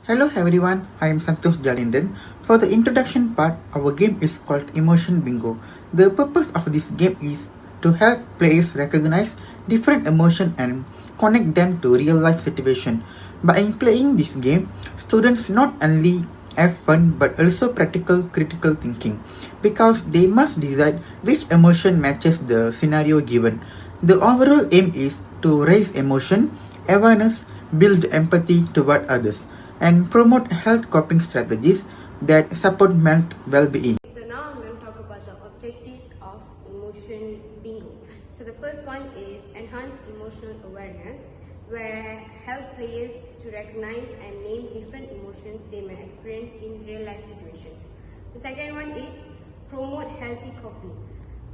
Hello everyone, I am Santosh Jalindan. For the introduction part, our game is called Emotion Bingo. The purpose of this game is to help players recognize different emotions and connect them to real life situations. By playing this game, students not only have fun but also practical critical thinking because they must decide which emotion matches the scenario given. The overall aim is to raise emotion, awareness, build empathy toward others, and promote health coping strategies that support mental well-being. So now I'm going to talk about the objectives of emotion bingo. So the first one is enhance emotional awareness, where help players to recognize and name different emotions they may experience in real life situations. The second one is promote healthy coping.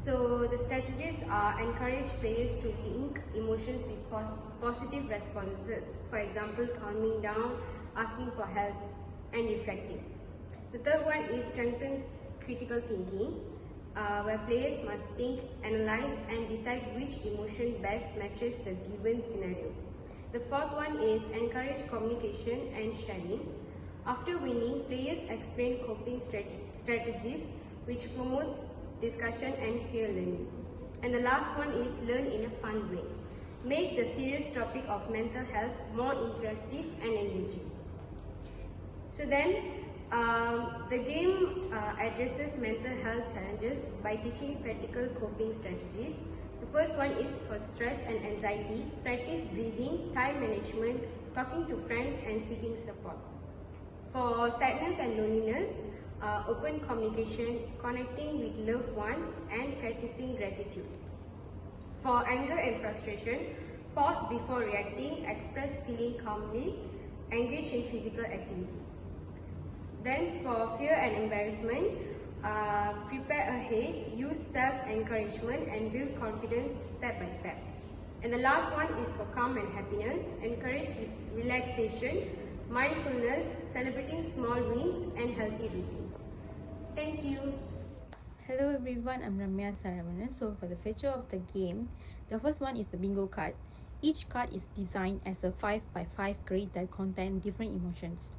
So the strategies are encourage players to link emotions with positive responses. For example, calming down, asking for help, and reflecting. The third one is strengthen critical thinking, where players must think, analyze, and decide which emotion best matches the given scenario. The fourth one is encourage communication and sharing. After winning, players explain coping strategies which promotes discussion and peer learning. And the last one is learn in a fun way. Make the serious topic of mental health more interactive and engaging. So then, the game addresses mental health challenges by teaching practical coping strategies. The first one is for stress and anxiety, practice breathing, time management, talking to friends and seeking support. For sadness and loneliness, open communication, connecting with loved ones and practicing gratitude. For anger and frustration, pause before reacting, express feeling calmly, engage in physical activity. Then for fear and embarrassment, prepare ahead, use self-encouragement and build confidence step by step. And the last one is for calm and happiness, encourage relaxation, mindfulness, celebrating small wins and healthy routines. Thank you. Hello everyone, I'm Ramya Saravanan. So for the feature of the game, the first one is the bingo card. Each card is designed as a 5x5 grid that contain different emotions.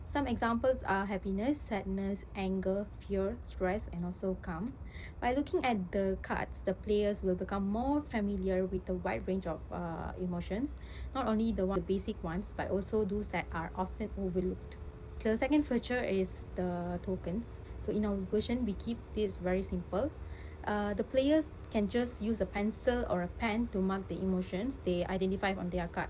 Some examples are happiness, sadness, anger, fear, stress, and also calm. By looking at the cards, the players will become more familiar with the wide range of emotions, not only the basic ones, but also those that are often overlooked. The second feature is the tokens. So in our version, we keep this very simple. The players can just use a pencil or a pen to mark the emotions they identify on their card.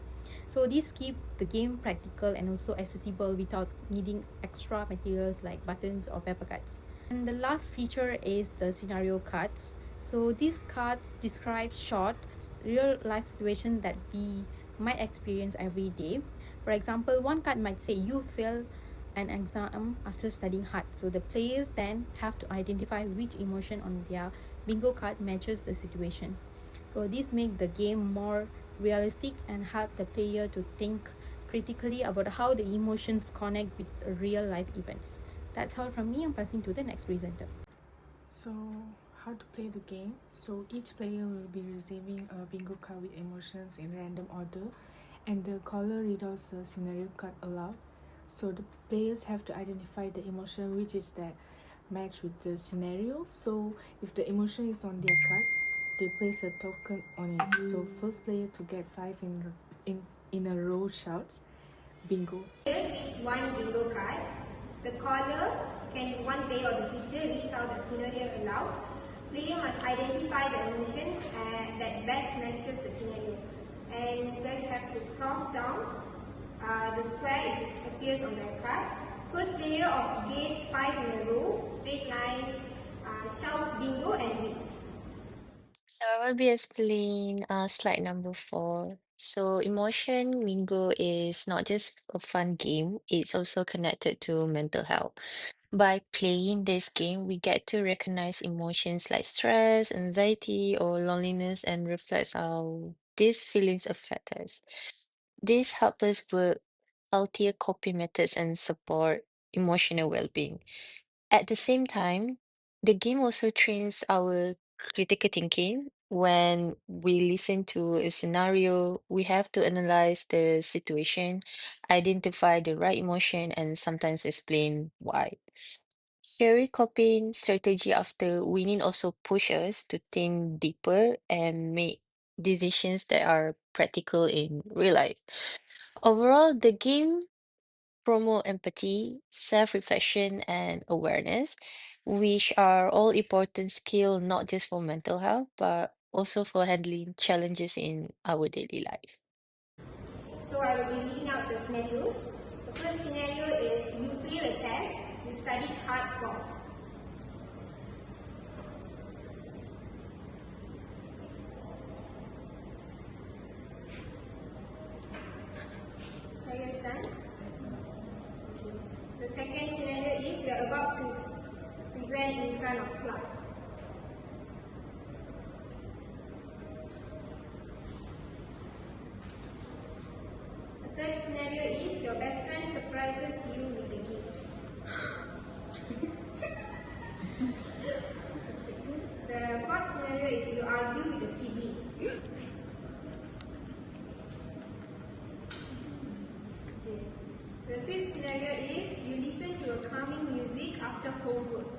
So this keep the game practical and also accessible without needing extra materials like buttons or paper cards. And the last feature is the scenario cards. So these cards describe short, real life situations that we might experience every day. For example, one card might say you fail an exam after studying hard. So the players then have to identify which emotion on their bingo card matches the situation. So this makes the game more realistic and help the player to think critically about how the emotions connect with real life events. That's all from me. I'm passing to the next presenter. So, how to play the game? So, each player will be receiving a bingo card with emotions in random order, and the caller read out the scenario card aloud. So, the players have to identify the emotion which is that match with the scenario. So, if the emotion is on their card, they place a token on it. So, first player to get 5 in a row shouts bingo. Here is one bingo card. The caller can one player or the teacher reads out the scenario aloud. Player must identify the emotion that best matches the scenario. And you guys have to cross down the square if it appears on their card. First player of gate 5 in a row, straight line, shouts bingo and wins. So I will be explaining slide number 4. So emotion bingo is not just a fun game, it's also connected to mental health. By playing this game, we get to recognize emotions like stress, anxiety, or loneliness and reflect how these feelings affect us. This helps us build healthier coping methods and support emotional well-being. At the same time, the game also trains our critical thinking. When we listen to a scenario, we have to analyze the situation, identify the right emotion, and sometimes explain why. Sherry coping strategy after winning also push us to think deeper and make decisions that are practical in real life. Overall, the game promote empathy, self-reflection, and awareness, which are all important skill not just for mental health, but also for handling challenges in our daily life. So I will be reading out the scenarios. The first scenario is you fail a test you studied hard for. Are you understand? The second scenario is you are about to present in front of class. The third scenario is your best friend surprises you with a gift. The fourth scenario is you argue with a sibling. Okay. The fifth scenario is you listen to a calming music after homework.